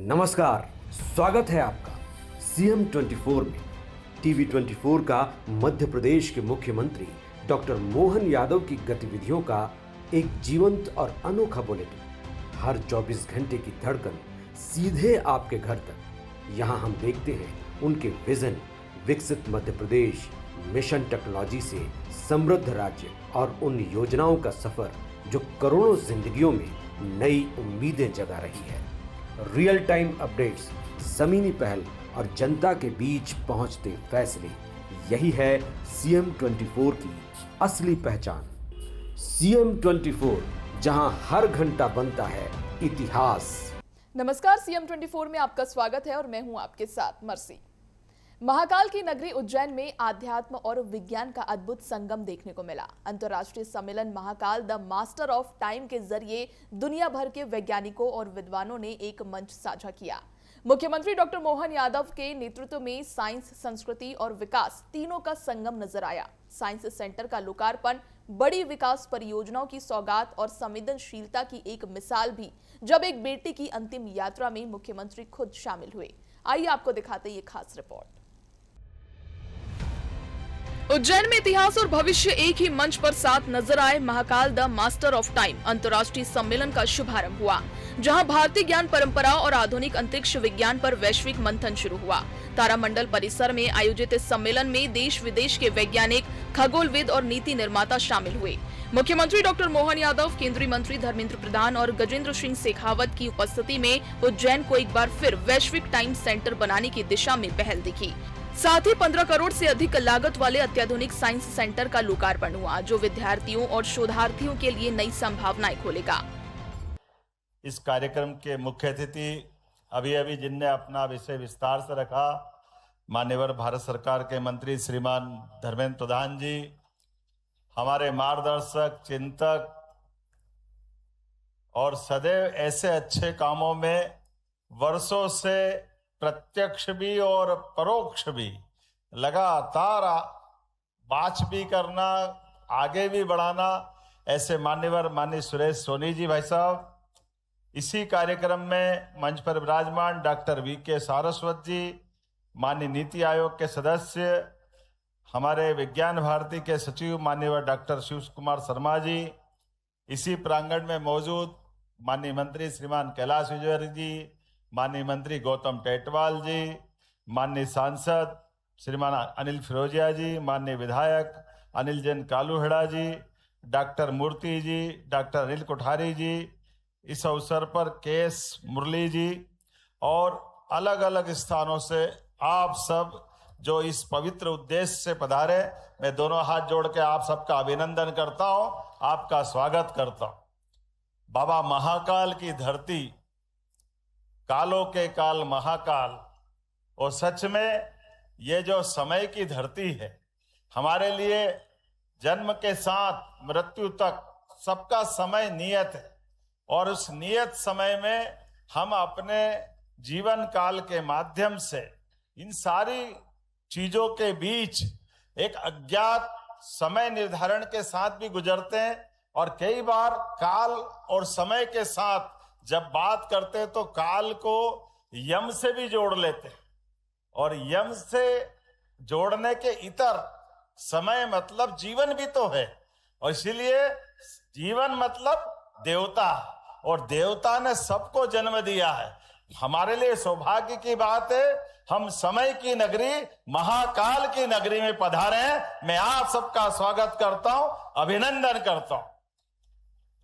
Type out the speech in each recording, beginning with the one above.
नमस्कार, स्वागत है आपका सीएम 24 में। टीवी 24 का मध्य प्रदेश के मुख्यमंत्री डॉक्टर मोहन यादव की गतिविधियों का एक जीवंत और अनोखा बुलेटिन। हर 24 घंटे की धड़कन सीधे आपके घर तक। यहाँ हम देखते हैं उनके विजन, विकसित मध्य प्रदेश, मिशन टेक्नोलॉजी से समृद्ध राज्य और उन योजनाओं का सफर जो करोड़ों जिंदगियों में नई उम्मीदें जगा रही है। रियल टाइम अपडेट्स, ज़मीनी पहल और जनता के बीच पहुंचते फैसले, यही है सीएम 24 की असली पहचान। सीएम 24, जहां हर घंटा बनता है इतिहास। नमस्कार, सीएम 24 में आपका स्वागत है और मैं हूं आपके साथ मर्सी। महाकाल की नगरी उज्जैन में आध्यात्म और विज्ञान का अद्भुत संगम देखने को मिला। अंतर्राष्ट्रीय सम्मेलन Mahakal the master of time के जरिए दुनिया भर के वैज्ञानिकों और विद्वानों ने एक मंच साझा किया। मुख्यमंत्री डॉक्टर मोहन यादव के नेतृत्व में साइंस, संस्कृति और विकास तीनों का संगम नजर आया। साइंस सेंटर का लोकार्पण बड़ी विकास परियोजनाओं की सौगात और संवेदनशीलता की एक मिसाल भी, जब एक बेटी की अंतिम यात्रा में मुख्यमंत्री खुद शामिल हुए। आइए आपको दिखाते ये खास रिपोर्ट। उज्जैन में इतिहास और भविष्य एक ही मंच पर साथ नजर आए। Mahakal the master of time अंतर्राष्ट्रीय सम्मेलन का शुभारंभ हुआ, जहां भारतीय ज्ञान परंपरा और आधुनिक अंतरिक्ष विज्ञान पर वैश्विक मंथन शुरू हुआ। तारामंडल परिसर में आयोजित इस सम्मेलन में देश विदेश के वैज्ञानिक, खगोलविद और नीति निर्माता शामिल हुए। मुख्यमंत्री डॉक्टर मोहन यादव, केंद्रीय मंत्री धर्मेंद्र प्रधान और गजेंद्र सिंह शेखावत की उपस्थिति में उज्जैन को एक बार फिर वैश्विक टाइम सेंटर बनाने की दिशा में पहल दिखी। साथ ही 15 करोड़ से अधिक लागत वाले अत्याधुनिक साइंस सेंटर का लोकार्पण हुआ, जो विद्यार्थियों और शोधार्थियों के लिए नई संभावनाएं खोलेगा। इस कार्यक्रम के मुख्य अतिथि अभी जिनने अपना विषय विस्तार से रखा, माननीय भारत सरकार के मंत्री श्रीमान धर्मेंद्र प्रधान जी, हमारे मार्गदर्शक, चिंतक और सदैव ऐसे अच्छे कामों में वर्षों से प्रत्यक्ष भी और परोक्ष भी लगातार बात भी करना, आगे भी बढ़ाना, ऐसे माननीय सुरेश सोनी जी भाई साहब। इसी कार्यक्रम में मंच पर विराजमान डॉक्टर वीके सारस्वत जी, माननीय नीति आयोग के सदस्य, हमारे विज्ञान भारती के सचिव माननीय डॉक्टर शिव कुमार शर्मा जी, इसी प्रांगण में मौजूद माननीय मंत्री श्रीमान कैलाश विजयवर्गीय जी, माननीय मंत्री गौतम टेटवाल जी, माननीय सांसद श्रीमान अनिल फिरोजिया जी, माननीय विधायक अनिल जैन कालूहेड़ा जी, डॉक्टर मूर्ति जी, डॉक्टर अनिल कोठारी जी, इस अवसर पर केएस मुरली जी और अलग अलग स्थानों से आप सब जो इस पवित्र उद्देश्य से पधारे, मैं दोनों हाथ जोड़ के आप सबका अभिनंदन करता हूं, आपका स्वागत करता हूं। बाबा महाकाल की धरती, कालों के काल महाकाल, और सच में ये जो समय की धरती है, हमारे लिए जन्म के साथ मृत्यु तक सबका समय नियत है, और उस नियत समय में हम अपने जीवन काल के माध्यम से इन सारी चीजों के बीच एक अज्ञात समय निर्धारण के साथ भी गुजरते हैं, और कई बार काल और समय के साथ जब बात करते हैं तो काल को यम से भी जोड़ लेते हैं, और यम से जोड़ने के इतर समय मतलब जीवन भी तो है, और इसीलिए जीवन मतलब देवता, और देवता ने सबको जन्म दिया है। हमारे लिए सौभाग्य की बात है, हम समय की नगरी, महाकाल की नगरी में पधारे हैं। मैं आप सबका स्वागत करता हूं, अभिनंदन करता हूं।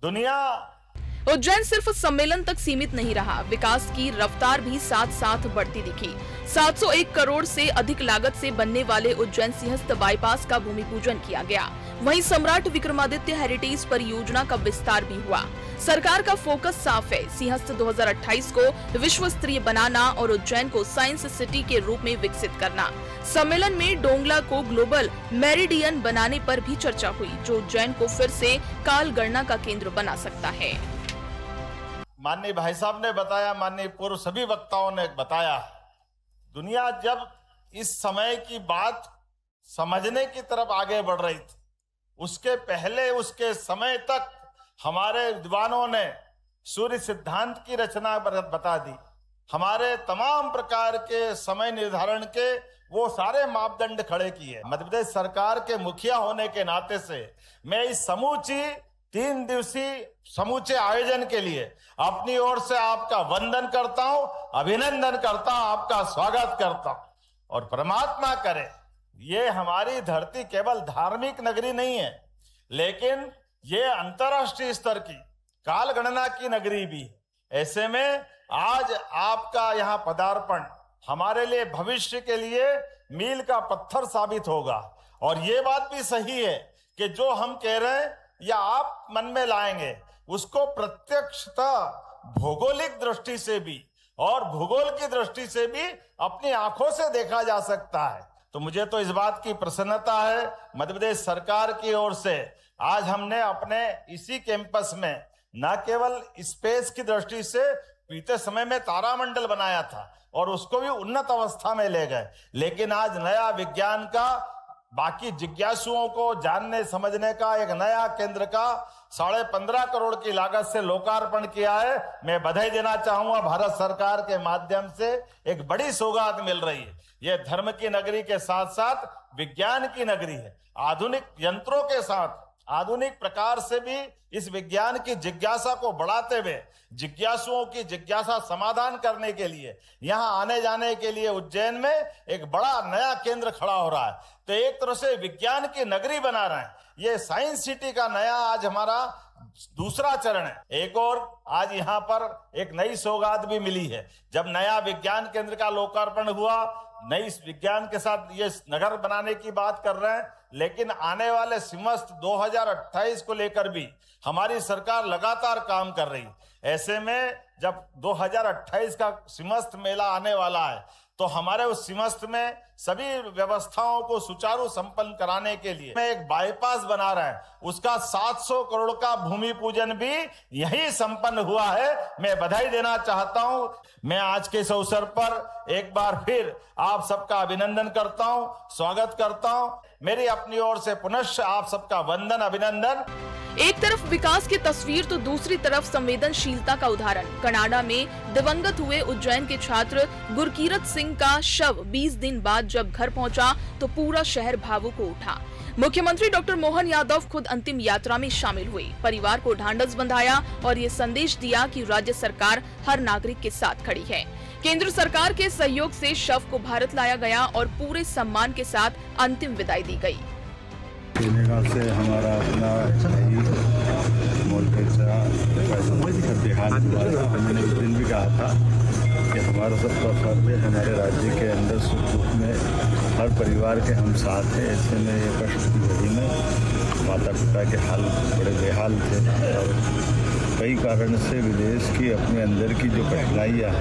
दुनिया उज्जैन सिर्फ सम्मेलन तक सीमित नहीं रहा, विकास की रफ्तार भी साथ साथ बढ़ती दिखी। 701 करोड़ से अधिक लागत से बनने वाले उज्जैन सिंहस्थ बाईपास का भूमि पूजन किया गया। वहीं सम्राट विक्रमादित्य हेरिटेज परियोजना का विस्तार भी हुआ। सरकार का फोकस साफ है, सिंहस्थ 2028 को विश्व स्तरीय बनाना और उज्जैन को साइंस सिटी के रूप में विकसित करना। सम्मेलन में डोंगला को ग्लोबल मेरिडियन बनाने पर भी चर्चा हुई, जो उज्जैन को फिर से काल गणना का केंद्र बना सकता है। माननीय भाई साहब ने बताया, माननीय पूर्व सभी वक्ताओं ने बताया, दुनिया जब इस समय की बात समझने की तरफ आगे बढ़ रही थी, उसके पहले उसके समय तक हमारे विद्वानों ने सूर्य सिद्धांत की रचना बता दी, हमारे तमाम प्रकार के समय निर्धारण के वो सारे मापदंड खड़े किए। मध्य प्रदेश सरकार के मुखिया होने के नाते से मैं इस समूची 3 दिवसीय समूचे आयोजन के लिए अपनी ओर से आपका वंदन करता हूं, अभिनंदन करता हूं, आपका स्वागत करता हूं। और परमात्मा करे ये हमारी धरती केवल धार्मिक नगरी नहीं है, लेकिन ये अंतर्राष्ट्रीय स्तर की काल गणना की नगरी भी। ऐसे में आज आपका यहाँ पदार्पण हमारे लिए भविष्य के लिए मील का पत्थर साबित होगा। और ये बात भी सही है कि जो हम कह रहे हैं या आप मन में लाएंगे उसको प्रत्यक्षतः भौगोलिक दृष्टि से भी और भूगोल की दृष्टि से भी अपनी आंखों से देखा जा सकता है। तो मुझे तो इस बात की प्रसन्नता है मध्य प्रदेश सरकार की ओर से आज हमने अपने इसी कैंपस में न केवल स्पेस की दृष्टि से बीते समय में तारामंडल बनाया था और उसको भी उन्नत अवस्था में ले गए, लेकिन आज नया विज्ञान का बाकी जिज्ञासुओं को जानने समझने का एक नया केंद्र का 15.5 करोड़ की लागत से लोकार्पण किया है। मैं बधाई देना चाहूंगा, भारत सरकार के माध्यम से एक बड़ी सौगात मिल रही है। यह धर्म की नगरी के साथ साथ विज्ञान की नगरी है। आधुनिक यंत्रों के साथ आधुनिक प्रकार से भी इस विज्ञान की जिज्ञासा को बढ़ाते हुए जिज्ञासुओं की जिज्ञासा समाधान करने के लिए यहाँ आने जाने के लिए उज्जैन में एक बड़ा नया केंद्र खड़ा हो रहा है। तो एक तरह से विज्ञान की नगरी बना रहे हैं। ये साइंस सिटी का नया आज हमारा दूसरा चरण है। एक और आज यहाँ पर एक नई सौगात भी मिली है। जब नया विज्ञान केंद्र का लोकार्पण हुआ, नई विज्ञान के साथ ये नगर बनाने की बात कर रहे हैं, लेकिन आने वाले सिमस्त 2028 को लेकर भी हमारी सरकार लगातार काम कर रही है। ऐसे में जब 2028 का सिमस्त मेला आने वाला है तो हमारे उस सिमस्त में सभी व्यवस्थाओं को सुचारू संपन्न कराने के लिए मैं एक बाईपास बना रहे हैं, उसका 700 करोड़ का भूमि पूजन भी यही संपन्न हुआ है। मैं बधाई देना चाहता हूं। मैं आज के इस अवसर पर एक बार फिर आप सबका अभिनंदन करता हूं, स्वागत करता हूं। मेरी अपनी ओर से पुनश्च आप सबका वंदन, अभिनंदन। एक तरफ विकास की तस्वीर तो दूसरी तरफ संवेदनशीलता का उदाहरण। कनाडा में दिवंगत हुए उज्जैन के छात्र गुरकीरत सिंह का शव 20 दिन बाद जब घर पहुंचा तो पूरा शहर भावुक हो उठा। मुख्यमंत्री डॉक्टर मोहन यादव खुद अंतिम यात्रा में शामिल हुए, परिवार को ढांढस बंधाया और ये संदेश दिया कि राज्य सरकार हर नागरिक के साथ खड़ी है। केंद्र सरकार के सहयोग से शव को भारत लाया गया और पूरे सम्मान के साथ अंतिम विदाई दी गई। से हमारा अपना देहांत हुआ। मैंने उस दिन भी कहा था कि हमारा सबका फर्ज है हमारे राज्य के अंदर सुख दुख में हर परिवार के हम साथ हैं। ऐसे में ये कष्ट की घड़ी में माता पिता के हाल बड़े बेहाल थे और कई कारण से विदेश की अपने अंदर की जो कठिनाइयाँ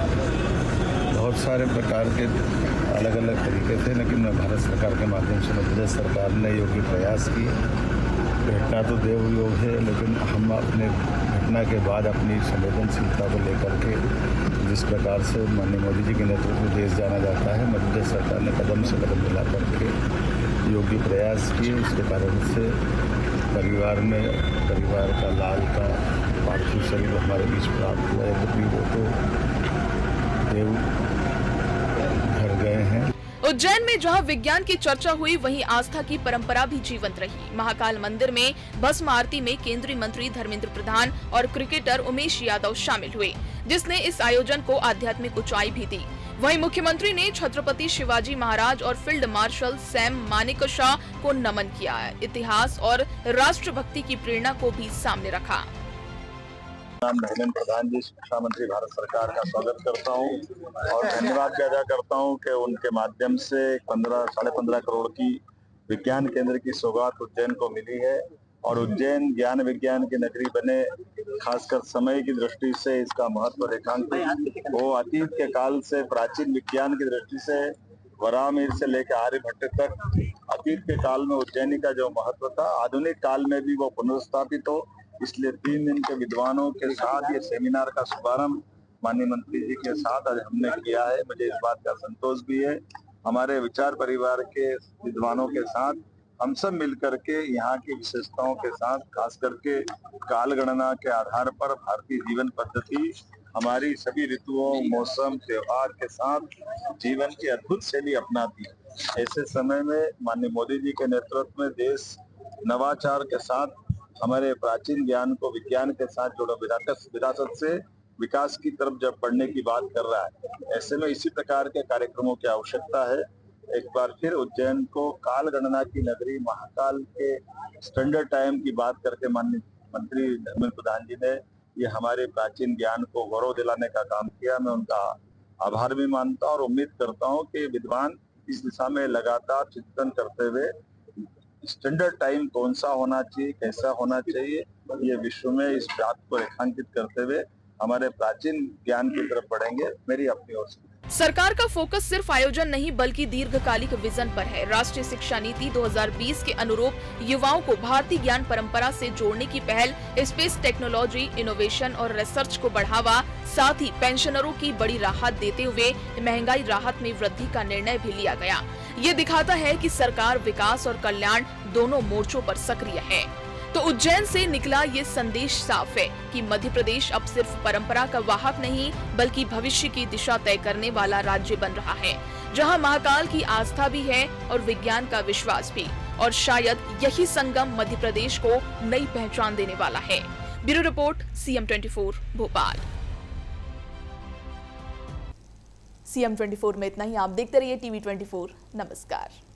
बहुत सारे प्रकार के अलग अलग तरीके थे, लेकिन भारत सरकार के माध्यम से मध्य प्रदेश सरकार ने योग्य प्रयास किए। घटना तो देवयोग है, लेकिन हम अपने घटना के बाद अपनी संवेदनशीलता को लेकर के जिस प्रकार से माननीय मोदी जी के नेतृत्व में देश जाना जाता है, मध्य प्रदेश सरकार ने कदम से कदम मिला करके योग्य प्रयास किए। उसके कारण से परिवार का लाल का पार्थिव शरीर हमारे बीच प्राप्त हुआ। यद्यपि वो तो देव घर गए हैं। उज्जैन में जहां विज्ञान की चर्चा हुई, वहीं आस्था की परंपरा भी जीवंत रही। महाकाल मंदिर में भस्म आरती में केंद्रीय मंत्री धर्मेंद्र प्रधान और क्रिकेटर उमेश यादव शामिल हुए, जिसने इस आयोजन को आध्यात्मिक ऊंचाई भी दी। वहीं मुख्यमंत्री ने छत्रपति शिवाजी महाराज और फील्ड मार्शल सैम मानेकशॉ को नमन किया। इतिहास और राष्ट्रभक्ति की प्रेरणा को भी सामने रखा। धर्मेंद्र प्रधान जी, शिक्षा मंत्री भारत सरकार का स्वागत करता हूं और धन्यवाद भी अदा करता हूं कि उनके माध्यम से 15.5 करोड़ की विज्ञान केंद्र की सौगात उज्जैन को मिली है और उज्जैन ज्ञान विज्ञान की नगरी बने, खासकर समय की दृष्टि से इसका महत्व रेखांकित वो अतीत के काल से प्राचीन विज्ञान की दृष्टि से वरामिहिर से लेकर आर्यभट्ट तक अतीत के काल में उज्जैनी का जो महत्व था, आधुनिक काल में भी वो पुनर्स्थापित हो। इसलिए 3 दिन के विद्वानों के साथ ये सेमिनार का शुभारंभ माननीय मंत्री जी के साथ आज हमने किया है। मुझे इस बात का संतोष भी है, हमारे विचार परिवार के विद्वानों के साथ हम सब मिलकर के यहाँ की विशेषताओं के साथ, खास करके काल गणना के आधार पर भारतीय जीवन पद्धति हमारी सभी ऋतुओं, मौसम, त्योहार के साथ जीवन की अद्भुत शैली अपनाती है। ऐसे समय में माननीय मोदी जी के नेतृत्व में देश नवाचार के साथ हमारे प्राचीन ज्ञान को विज्ञान के साथ जोड़ा, विरासत से विकास की तरफ जब बढ़ने की बात कर रहा है, ऐसे में इसी प्रकार के कार्यक्रमों की आवश्यकता है। एक बार फिर उज्जैन को काल गणना की नगरी, महाकाल के स्टैंडर्ड टाइम की बात करके माननीय मंत्री धर्मेंद्र प्रधान जी ने ये हमारे प्राचीन ज्ञान को गौरव दिलाने का काम किया। मैं उनका आभार भी मानता हूं और उम्मीद करता हूं कि विद्वान इस दिशा में लगातार चिंतन करते हुए स्टैंडर्ड टाइम कौन सा होना चाहिए, कैसा होना चाहिए, ये विश्व में इस बात को रेखांकित करते हुए हमारे प्राचीन ज्ञान की तरफ बढ़ेंगे। मेरी अपनी ओर से सरकार का फोकस सिर्फ आयोजन नहीं बल्कि दीर्घकालिक विजन पर है। राष्ट्रीय शिक्षा नीति 2020 के अनुरूप युवाओं को भारतीय ज्ञान परंपरा से जोड़ने की पहल, स्पेस टेक्नोलॉजी, इनोवेशन और रिसर्च को बढ़ावा, साथ ही पेंशनरों की बड़ी राहत देते हुए महंगाई राहत में वृद्धि का निर्णय भी लिया गया। ये दिखाता है कि सरकार विकास और कल्याण दोनों मोर्चों पर सक्रिय है। तो उज्जैन से निकला ये संदेश साफ है कि मध्य प्रदेश अब सिर्फ परंपरा का वाहक नहीं बल्कि भविष्य की दिशा तय करने वाला राज्य बन रहा है, जहां महाकाल की आस्था भी है और विज्ञान का विश्वास भी। और शायद यही संगम मध्य प्रदेश को नई पहचान देने वाला है। Bureau report, CM24 Bhopal. CM24 में इतना ही। आप देखते रहिए TV24। नमस्कार।